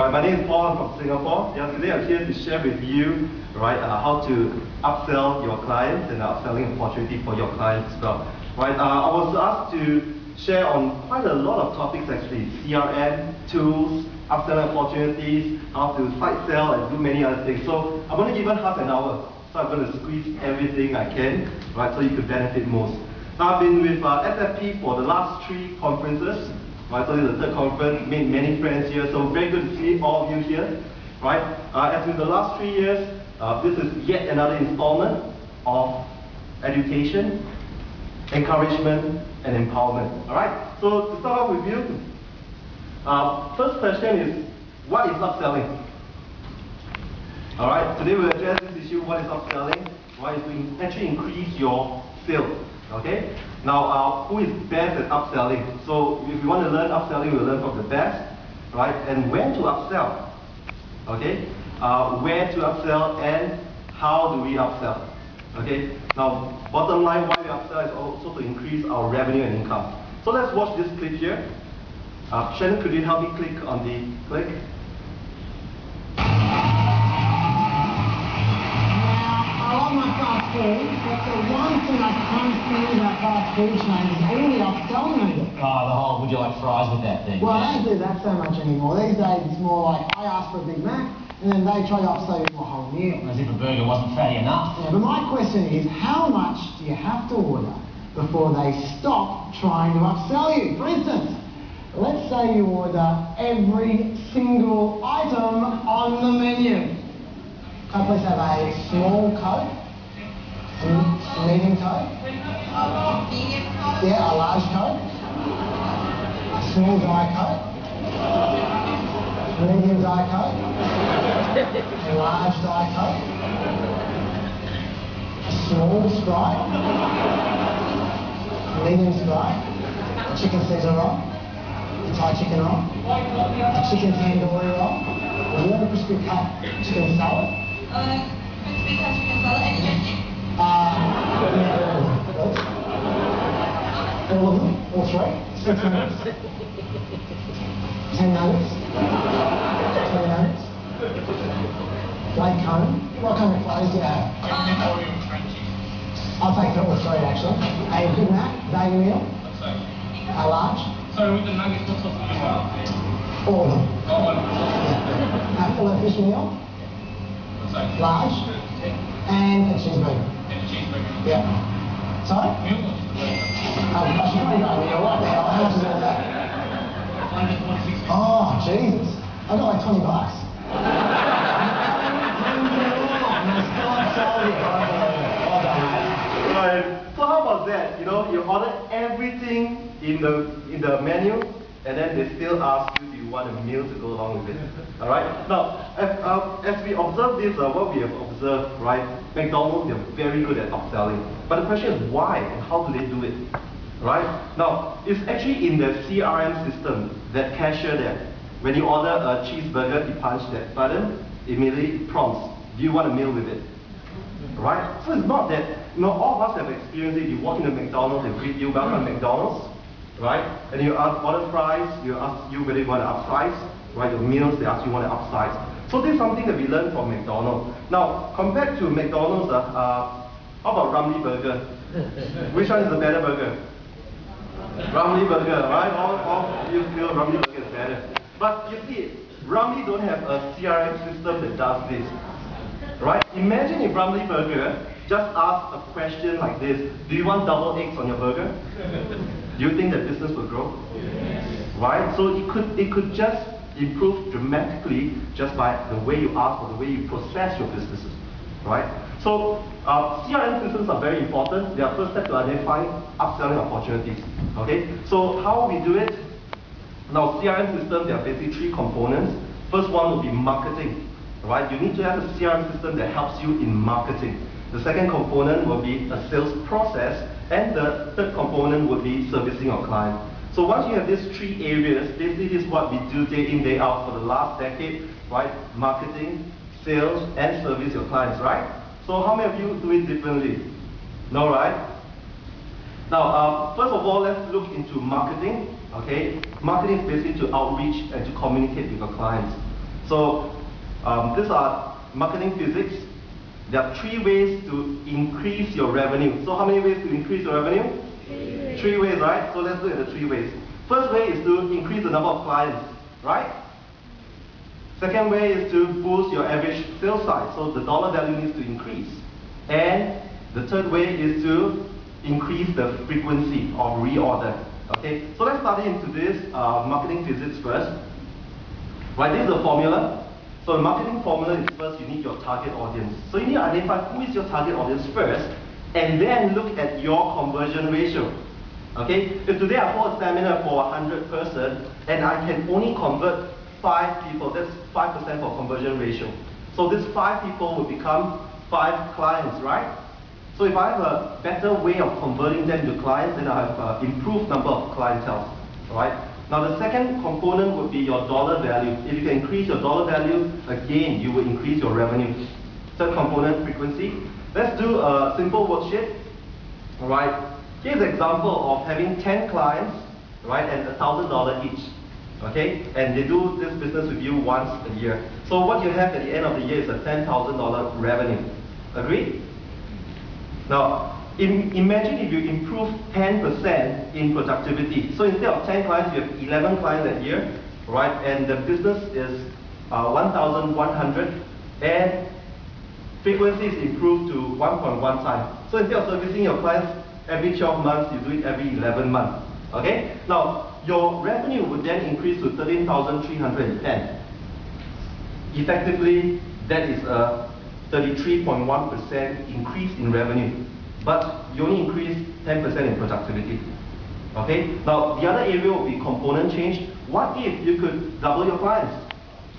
Right, my name is Paul, I'm from Singapore. Yeah, today I'm here to share with you, right, how to upsell your clients and upselling opportunity for your clients as well. Right, I was asked to share on quite a lot of topics actually: CRM, tools, upselling opportunities, how to site sell, and do many other things. So I'm only given half an hour, so I'm going to squeeze everything I can, right, so you could benefit most. Now, I've been with SFP for the last 3 conferences. Right, so this is the 3rd conference, made many friends here, so very good to see all of you here. Right, as with the last 3 years, this is yet another installment of education, encouragement, and empowerment. All right, so to start off with you, first question is, what is upselling? All right, today we'll address this issue, what is upselling? Right, is to actually increase your sales. Okay, now who is best at upselling? So if you want to learn upselling, we'll learn from the best, right? And when to upsell, okay? Where to upsell and how do we upsell? Okay, now bottom line, why we upsell is also to increase our revenue and income. So let's watch this clip here. Shannon, could you help me click on the click? But the one thing I can't stand about fast food chains is all the upselling it. Oh, the whole would you like fries with that thing? Well, I don't do that so much anymore. These days it's more like I ask for a Big Mac and then they try to upsell you to a whole meal. As if a burger wasn't fatty enough. Yeah, but my question is, how much do you have to order before they stop trying to upsell you? For instance, let's say you order every single item on the menu. Can I please have a small Coke? Medium Coke? Yeah, a large Coke. A small Diet Coke. Medium Diet Coke. A large Diet Coke. A small Sprite. Medium Sprite. A chicken Caesar roll. A Thai chicken roll. A chicken tandoori roll. A warm crispy cut chicken salad. Crispy cut chicken salad and dressing. All of them, all 3, 6 nuggets, 10 nuggets, 20 nuggets, white cone. What kind of fries do you have? I'll take all 3 actually. A Big Mac, value meal, a large. So with the nuggets, what sort of you want? All of them. Yeah. A fillet fish meal, large, and a cheeseburger. Yeah. Sorry? I should probably go a meal. What the hell? How much is all that? Oh, Jesus. I got like $20. Right. So how about that? You know, you order everything in the menu, and then they still ask you, do you want a meal to go along with it? All right. Now, as we observe this, what we have observed, right? McDonald's, they're very good at upselling. But the question is why and how do they do it? Right? Now, it's actually in the CRM system, that cashier there. When you order a cheeseburger, you punch that button, immediately it prompts, do you want a meal with it? Right? So it's not that, you know, all of us have experienced it. You walk into McDonald's, they greet you, welcome McDonald's, right? And you order fries, you ask you whether you want to upsize, right? Your meals, they ask you want to upsize. So this is something that we learned from McDonald's. Now, compared to McDonald's, how about Ramly Burger? Which one is the better burger? Ramly Burger, right? All you feel Ramly Burger is better. But you see, Ramly don't have a CRM system that does this. Right? Imagine if Ramly Burger just asked a question like this: do you want double eggs on your burger? Do you think that business will grow? Right? So it could just improve dramatically just by the way you ask or the way you process your businesses. Right? So CRM systems are very important. They are first step to identifying upselling opportunities. Okay? So how we do it? Now, CRM system, there are basically 3 components. First one will be marketing. Right? You need to have a CRM system that helps you in marketing. The second component will be a sales process, and the third component will be servicing your client. So once you have these 3 areas, basically this is what we do day in, day out for the last decade, right? Marketing, sales, and service your clients, right? So how many of you do it differently? No, right? Now, first of all, let's look into marketing. Okay, marketing is basically to outreach and to communicate with your clients. So these are marketing physics. There are 3 ways to increase your revenue. So how many ways to increase your revenue? 3 ways, right? So let's look at the 3 ways. First way is to increase the number of clients, right? Second way is to boost your average sales size. So the dollar value needs to increase. And the third way is to increase the frequency of reorder. Okay, so let's start into this marketing physics first. Right, this is the formula. So the marketing formula is first you need your target audience. So you need to identify who is your target audience first, and then look at your conversion ratio. Okay, if today I hold a seminar for 100 person and I can only convert 5 people, that's 5% for conversion ratio. So this 5 people will become 5 clients, right? So if I have a better way of converting them to clients, then I have an improved number of clientele, right? Now the second component would be your dollar value. If you can increase your dollar value, again, you will increase your revenue. Third component, frequency. Let's do a simple worksheet, all right? Here's an example of having 10 clients, right, and $1,000 each, okay? And they do this business with you once a year. So what you have at the end of the year is a $10,000 revenue. Agreed? Now, imagine if you improve 10% in productivity. So instead of 10 clients, you have 11 clients that year, right? And the business is 1,100, and frequency is improved to 1.1 times. So instead of servicing your clients every 12 months, you do it every 11 months. Okay? Now, your revenue would then increase to 13,310. Effectively, that is a 33.1% increase in revenue, but you only increase 10% in productivity. Okay? Now, the other area will be component change. What if you could double your clients?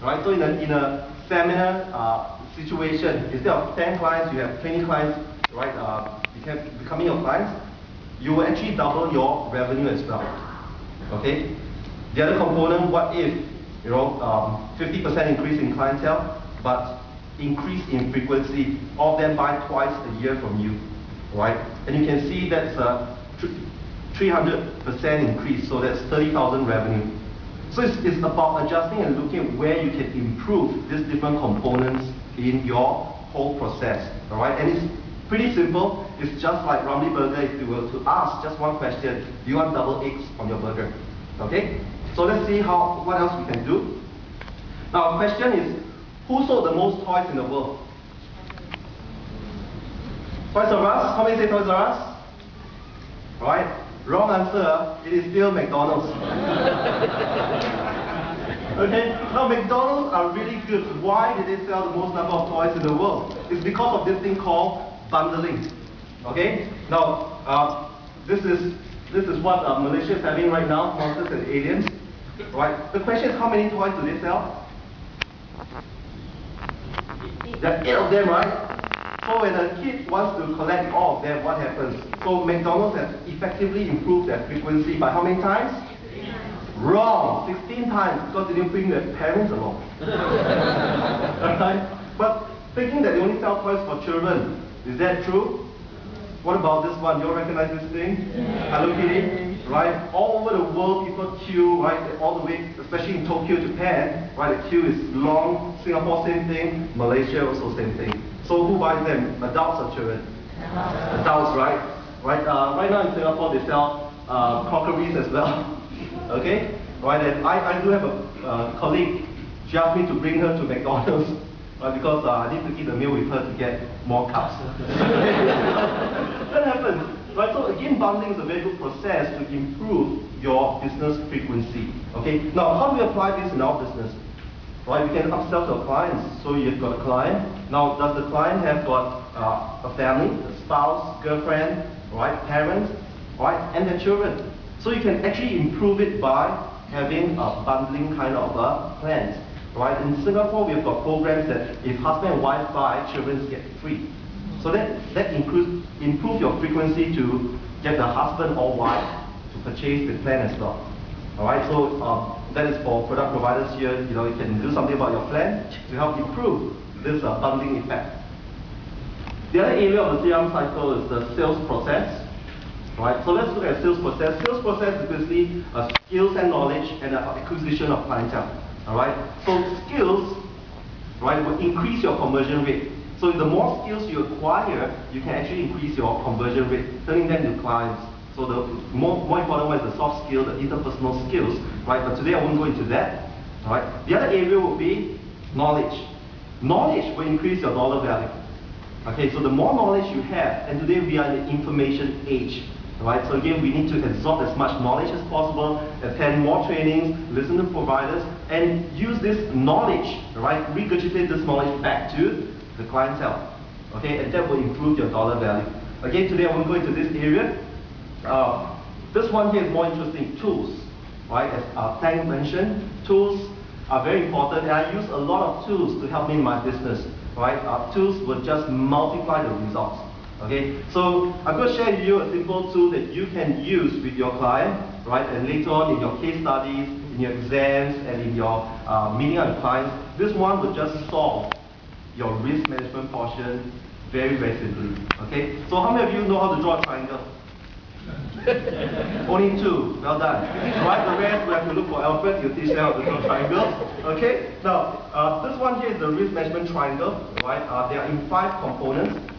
Right? So in a seminar situation, instead of 10 clients, you have 20 clients, right? Becoming your clients, you will actually double your revenue as well. Okay? The other component, what if 50% increase in clientele, but increase in frequency, all of them buy twice a year from you, right? And you can see that's a 300% increase, so that's 30,000 revenue. So it's about adjusting and looking at where you can improve these different components in your whole process, all right? And it's pretty simple. It's just like Ramly Burger. If you were to ask just one question, do you want double eggs on your burger? Okay? So let's see what else we can do. Now, the question is, who sold the most toys in the world? Toys R Us? How many say Toys R Us? Right? Wrong answer. It is still McDonald's. Okay? Now McDonald's are really good. Why did they sell the most number of toys in the world? It's because of this thing called bundling. Okay? Now, this is what Malaysia is having right now, Monsters and Aliens. Right? The question is, how many toys do they sell? There are 8 of them, right? So when a kid wants to collect all of them, what happens? So McDonald's has effectively improved their frequency by how many times? Wrong! 16 times, because they didn't bring their parents along. Right? But thinking that they only sell toys for children, is that true? What about this one? You all recognize this thing? Yeah. Hello Kitty? Right? All over the world, people queue, right? All the way, especially in Tokyo, Japan, right? The queue is long. Singapore, same thing. Malaysia, also same thing. So who buys them? Adults or children? Adults, right? Right now in Singapore, they sell crockeries as well. Okay? Right? And I do have a colleague. She asked me to bring her to McDonald's. Because I need to eat a meal with her to get more cups. That happens. Right? So again, bundling is a very good process to improve your business frequency. Okay? Now, how do we apply this in our business? Right? We can upsell to our clients. So you've got a client. Now, does the client have got a family, a spouse, girlfriend, right? Parents, right? And their children. So you can actually improve it by having a bundling kind of plans. Right? In Singapore, we've got programs that if husband and wife buy, children get free. So that improves your frequency to get the husband or wife to purchase the plan as well. All right? So that is for product providers here. You can do something about your plan to help improve this bundling effect. The other area of the CRM cycle is the sales process. Right? So let's look at sales process. Sales process is basically skills and knowledge and acquisition of clientele. All right. So skills, right, will increase your conversion rate. So the more skills you acquire, you can actually increase your conversion rate, turning them into clients. So the more important one is the soft skill, the interpersonal skills, right? But today I won't go into that. All right. The other area will be knowledge. Knowledge will increase your dollar value. Okay, so the more knowledge you have, and today we are in the information age, right? So again, we need to absorb as much knowledge as possible, attend more trainings, listen to providers, and use this knowledge, right? Regurgitate this knowledge back to the clientele, okay? And that will improve your dollar value. Again, today I won't go into this area. This one here is more interesting, tools, right? As Tang mentioned, tools are very important, and I use a lot of tools to help me in my business, right? Tools will just multiply the results, okay? So I'm going to share with you a simple tool that you can use with your client, right? And later on in your case studies, in your exams, and in your meeting with clients, this one will just solve your risk management portion very, very simply, okay? So how many of you know how to draw a triangle? Only two, well done. Right, the rest we have to look for Alfred, you teach them how to draw triangles. Okay, now this one here is the risk management triangle, right? They are in 5 components,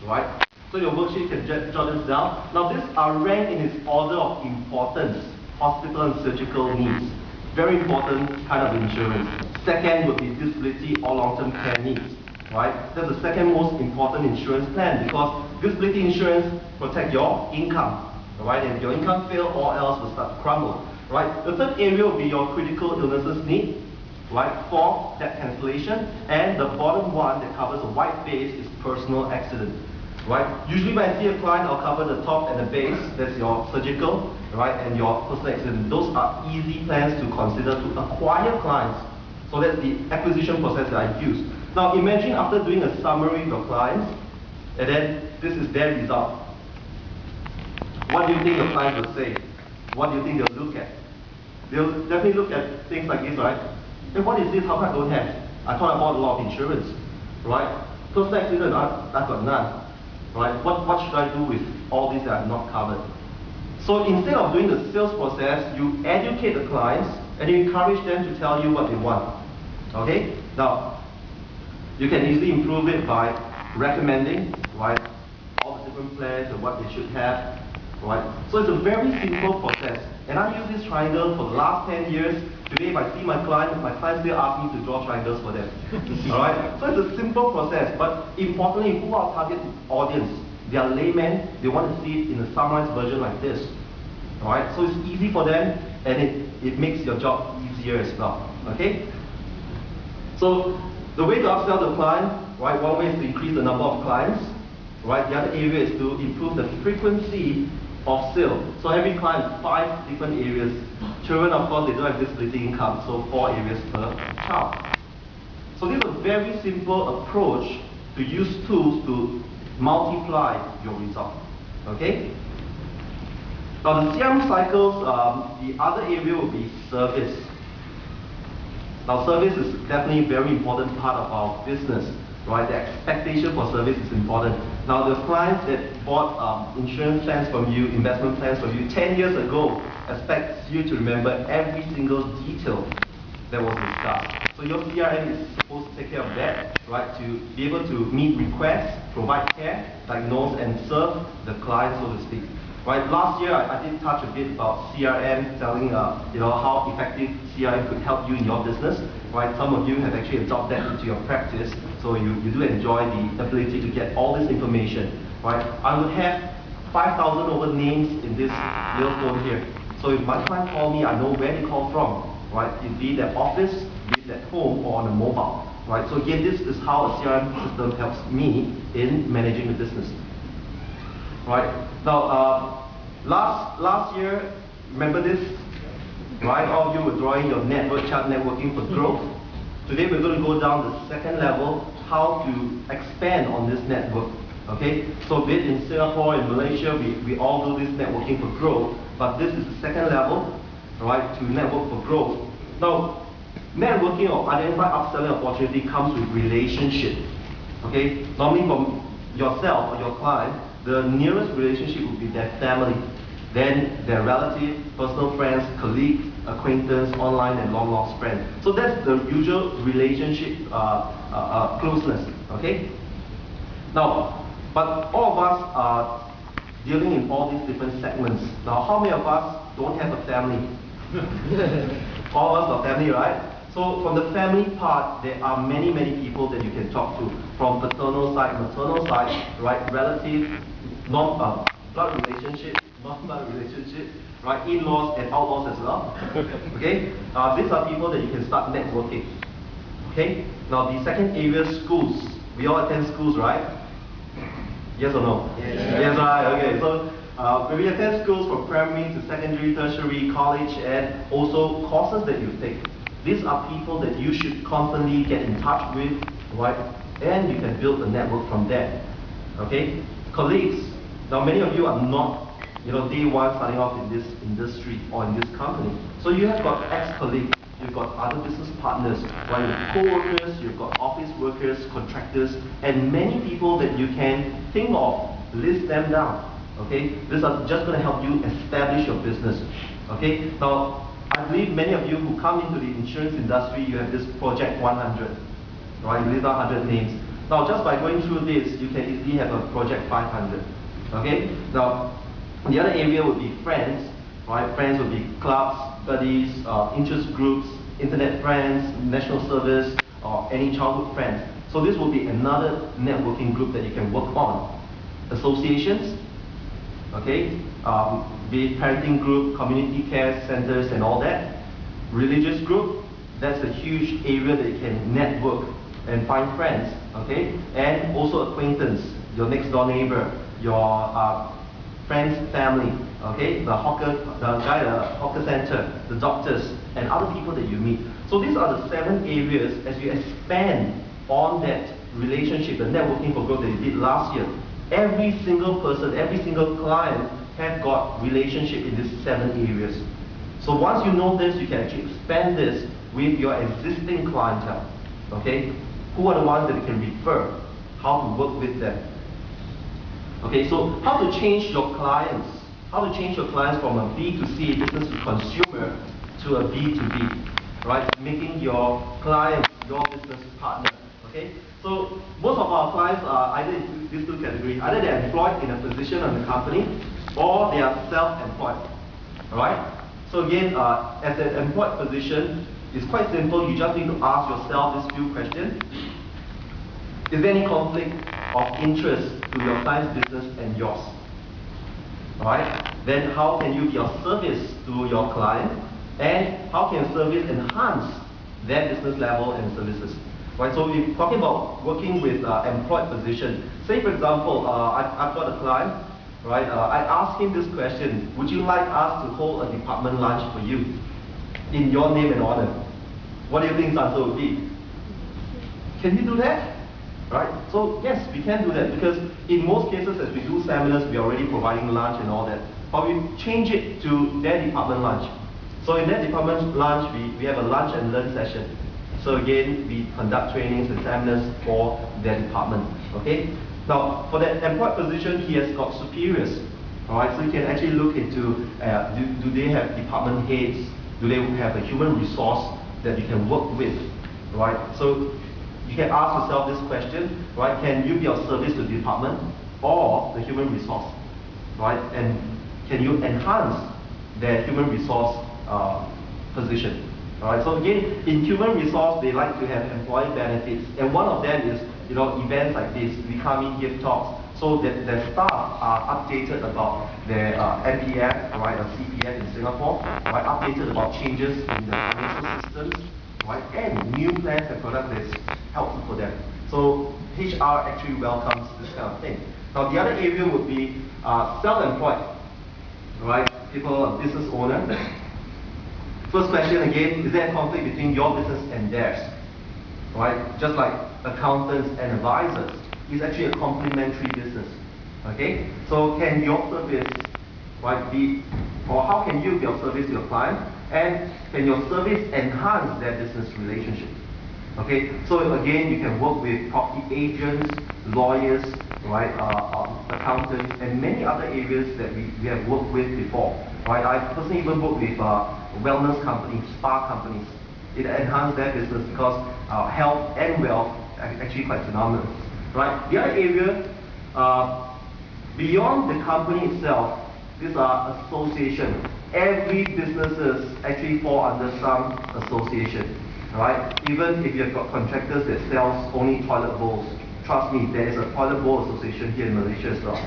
right? So your worksheet can just jot this down. Now these are ranked in its order of importance, hospital and surgical needs. Very important kind of insurance. Second would be disability or long-term care needs. Right? That's the second most important insurance plan because disability insurance protects your income. Right? And if your income fails, all else will start to crumble. Right? The third area will be your critical illnesses need. Right? Fourth, debt cancellation. And the bottom one that covers a white base is personal accident. Right? Usually when I see a client, I'll cover the top and the base. That's your surgical, right? And your personal accident. Those are easy plans to consider to acquire clients. So that's the acquisition process that I use. Now imagine after doing a summary of your clients, and then this is their result. What do you think your clients will say? What do you think they'll look at? They'll definitely look at things like this, right? Hey, what is this? How come I don't have? I thought I bought a lot of insurance, right? Personal accident, I've got none, right? What should I do with all these that I've not covered? So instead of doing the sales process, you educate the clients and you encourage them to tell you what they want. Okay? Now, you can easily improve it by recommending, right, all the different plans and what they should have, right? So it's a very simple process. And I use this triangle for the last 10 years. Today, if I see my clients still ask me to draw triangles for them. All right? So it's a simple process, but importantly, who are our target audience? They are laymen. They want to see it in a summarized version like this. All right? So it's easy for them, and it makes your job easier as well. Okay? So the way to upsell the client, right? One way is to increase the number of clients, right? The other area is to improve the frequency of sale. So every client, 5 different areas. Children, of course, they don't have disability income, so 4 areas per child. So this is a very simple approach to use tools to multiply your result. Okay? Now the CRM cycles, the other area will be service. Now service is definitely a very important part of our business, right? The expectation for service is important. Now the clients that bought insurance plans from you, investment plans from you 10 years ago expects you to remember every single detail that was discussed. So your CRM is supposed to take care of that, right? To be able to meet requests, provide care, diagnose and serve the client, so to speak. Right, last year I did touch a bit about CRM, telling how effective CRM could help you in your business. Right, some of you have actually adopted that into your practice, so you do enjoy the ability to get all this information. Right, I would have 5,000 over names in this little phone here. So if my client call me, I know where they call from. Right, be it at office, be it at home, or on a mobile. Right, so again, this is how a CRM system helps me in managing the business. Right. Now, last year, remember this? Right, all of you were drawing your network chart, networking for growth. Today we're going to go down the second level, how to expand on this network. Okay, so be it in Singapore, in Malaysia, we all do this networking for growth, but this is the second level, right, to network for growth. Now, networking or identify upselling opportunity comes with relationship. Okay, normally from yourself or your client, the nearest relationship would be their family, then their relative, personal friends, colleagues, acquaintance, online and long lost friend. So that's the usual relationship closeness. Okay. Now, but all of us are dealing in all these different segments. Now, how many of us don't have a family? All of us are family, right? So from the family part, there are many people that you can talk to. From paternal side, maternal side, right? Relative, blood relationship, non-blood relationship, right? In-laws and outlaws as well. Okay? These are people that you can start networking. Okay? Now the second area, schools. We all attend schools, right? Yes or no? Yes. Yes, right. Okay. So we attend schools from primary to secondary, tertiary, college, and also courses that you take. These are people that you should constantly get in touch with, right? And you can build a network from there. Okay? Colleagues. Now many of you are not, day one starting off in this industry or in this company. So you have got ex-colleagues, you've got other business partners, right? You have co-workers, you've got office workers, contractors, and many people that you can think of. List them down. Okay? These are just going to help you establish your business. Okay? Now, I believe many of you who come into the insurance industry, you have this Project 100. Right? You list out 100 names. Now, just by going through this, you can easily have a Project 500. Okay? Now, the other area would be friends. Right? Friends would be clubs, buddies, interest groups, internet friends, national service, or any childhood friends. So this will be another networking group that you can work on. Associations, okay, be it parenting group, community care centers and all that. Religious group, that's a huge area that you can network and find friends, okay? And also acquaintance, your next door neighbor, your friend's family, okay? The guy at the hawker center, the doctors, and other people that you meet. So these are the 7 areas as you expand on that relationship, the networking for growth that you did last year. Every single person, every single client have got relationship in these 7 areas. So once you know this, you can actually expand this with your existing clientele. Okay? Who are the ones that you can refer? How to work with them. Okay, so how to change your clients? How to change your clients from a B2C, business to consumer, to a B2B, right? Making your clients your business partner. Okay, so most of our clients are either in these 2 categories. Either they are employed in a position in the company, or they are self-employed. All right. So again, as an employed position, it's quite simple. You just need to ask yourself these few questions. Is there any conflict of interest to your client's business and yours? Alright? Then how can you be of service to your client? And how can your service enhance their business level and services? Right? So we're talking about working with employed position. Say for example, I've got a client, right? I asked him this question: would you like us to hold a department lunch for you in your name and honor? What do you think his answer would be? Can you do that? Right? So yes, we can do that, because in most cases as we do seminars, we are already providing lunch and all that. But we change it to their department lunch. So in their department lunch, we have a lunch and learn session. So again, we conduct trainings and seminars for their department. Okay? Now, for that employed position, he has got superiors. Alright, so you can actually look into, do they have department heads? Do they have a human resource that you can work with? Right? So you can ask yourself this question, right? Can you be of service to the department or the human resource, right? And can you enhance their human resource position, all right? So again, in human resource, they like to have employee benefits, and one of them is, events like this. We come in, give talks, so that their staff are updated about their NPF, right, or CPF in Singapore, right? Updated about changes in the financial systems, right, and new plans and products that's helpful for them. So HR actually welcomes this kind of thing. Now the other area would be self-employed, right? People, business owner. First question again: is there a conflict between your business and theirs? Right? Just like accountants and advisors, it's actually a complementary business. Okay? So can your service, right, be, or how can you be of service to your client? And can your service enhance their business relationship? Okay, so again, you can work with property agents, lawyers, right, accountants, and many other areas that we have worked with before. Right, I personally even worked with wellness companies, spa companies. It enhances their business because health and wealth are actually quite synonymous, right? The other area, beyond the company itself, these are associations. Every businesses actually fall under some association, right? Even if you've got contractors that sells only toilet bowls, trust me, there is a toilet bowl association here in Malaysia as well.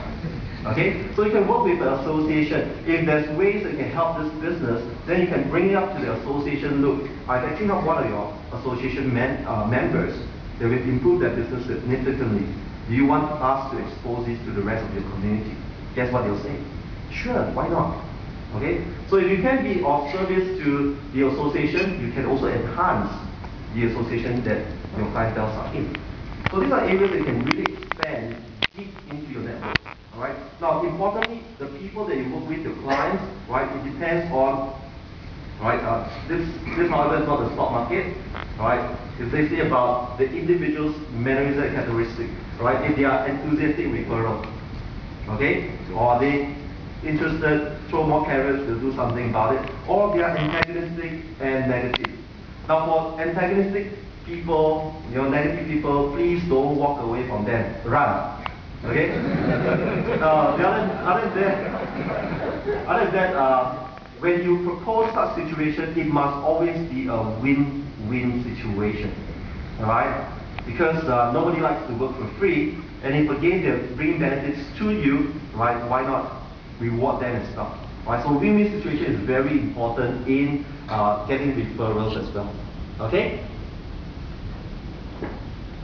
Okay, so you can work with an association. If there's ways that can help this business, then you can bring it up to the association. Look, I've actually helped one of your association members. They will improve their business significantly. Do you want us to expose this to the rest of your community? Guess what they'll say? Sure, why not? Okay, so if you can be of service to the association, you can also enhance the association that your clientele are in. So these are areas that you can really expand deep into your network. Alright. Now, importantly, the people that you work with, your clients, right? It depends on, right? This however is not the stock market, right? It's basically about the individual's mannerism and characteristic, right? If they are enthusiastic referral, okay, or they interested, throw more carrots, they'll do something about it, or they are antagonistic and negative. Now, for antagonistic people, negative people, please don't walk away from them. Run. Okay? Other than that, when you propose such situation, it must always be a win-win situation. Alright? Because nobody likes to work for free, and if again they bring benefits to you, right, why not reward them and stuff? Right? So win-win situation is very important in getting referrals as well. Okay?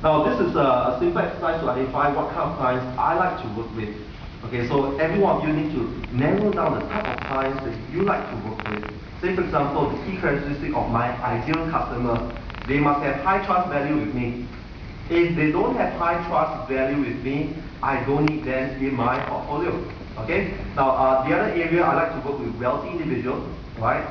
Now this is a simple exercise to identify what kind of clients I like to work with. Okay, so every one of you need to narrow down the type of clients that you like to work with. Say for example, the key characteristic of my ideal customer, they must have high trust value with me. If they don't have high trust value with me, I don't need them in my portfolio. Okay? Now the other area I like to work with wealthy individuals, right?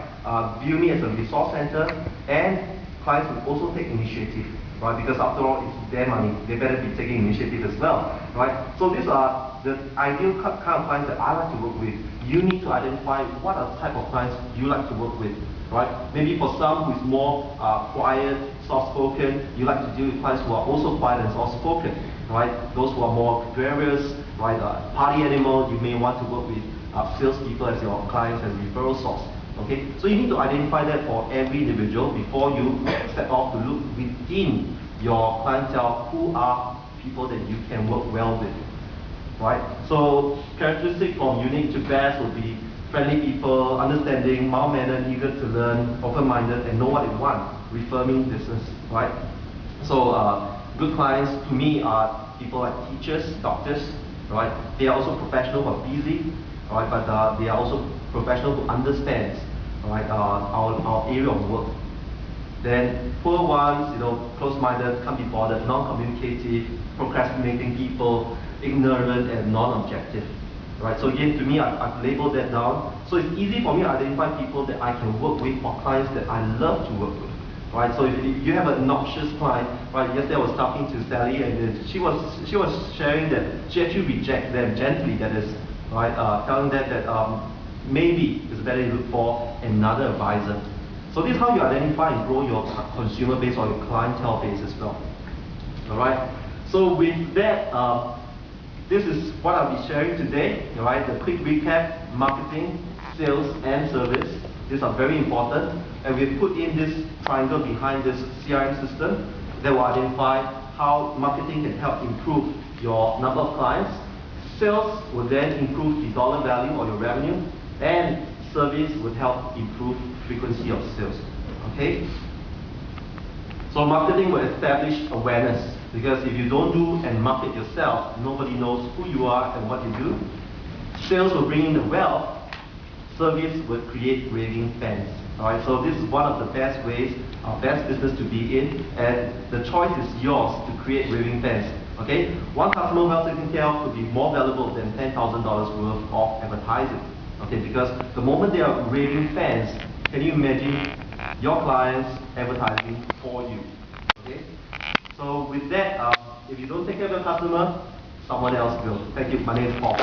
View me as a resource center, and clients will also take initiative. Right? Because after all, it's their money. They better be taking initiative as well. Right? So these are the ideal kind of clients that I like to work with. You need to identify what are the type of clients you like to work with. Right? Maybe for some who is more quiet, soft-spoken, you like to deal with clients who are also quiet and soft-spoken. Right? Those who are more gregarious, right? Party animal, you may want to work with salespeople as your clients and referral source. Okay, so you need to identify that for every individual before you step off to look within your clientele who are people that you can work well with, right? So characteristics from unique to best would be friendly people, understanding, mild-mannered, eager to learn, open-minded, and know what they want, referring business, right? So good clients to me are people like teachers, doctors, right? They are also professional but busy, right? But they are also professional who understands, right, our area of work. Then poor ones, close-minded, can't be bothered, non-communicative, procrastinating people, ignorant and non-objective. Right? So again, to me, I've labeled that down. So it's easy for me to identify people that I can work with or clients that I love to work with. Right? So if you have an obnoxious client, right? Yesterday I was talking to Sally, and she was sharing that she actually rejects them gently. That is, right? Telling them that maybe it's better you look for another advisor. So this is how you identify and grow your consumer base or your clientele base as well. Alright? So with that, this is what I'll be sharing today. Alright? The quick recap: marketing, sales, and service. These are very important. And we've put in this triangle behind this CRM system that will identify how marketing can help improve your number of clients. Sales will then improve the dollar value or your revenue, and service would help improve frequency of sales. Okay? So marketing will establish awareness, because if you don't do and market yourself, nobody knows who you are and what you do. Sales will bring in the wealth. Service will create raving fans. Alright, so this is one of the best ways, best business to be in, and the choice is yours to create raving fans. Okay? One customer well taken care of could be more valuable than $10,000 worth of advertising. Okay, because the moment they are raving fans, can you imagine your clients advertising for you? Okay? So with that, if you don't take care of your customer, someone else will. Thank you. My name is Paul.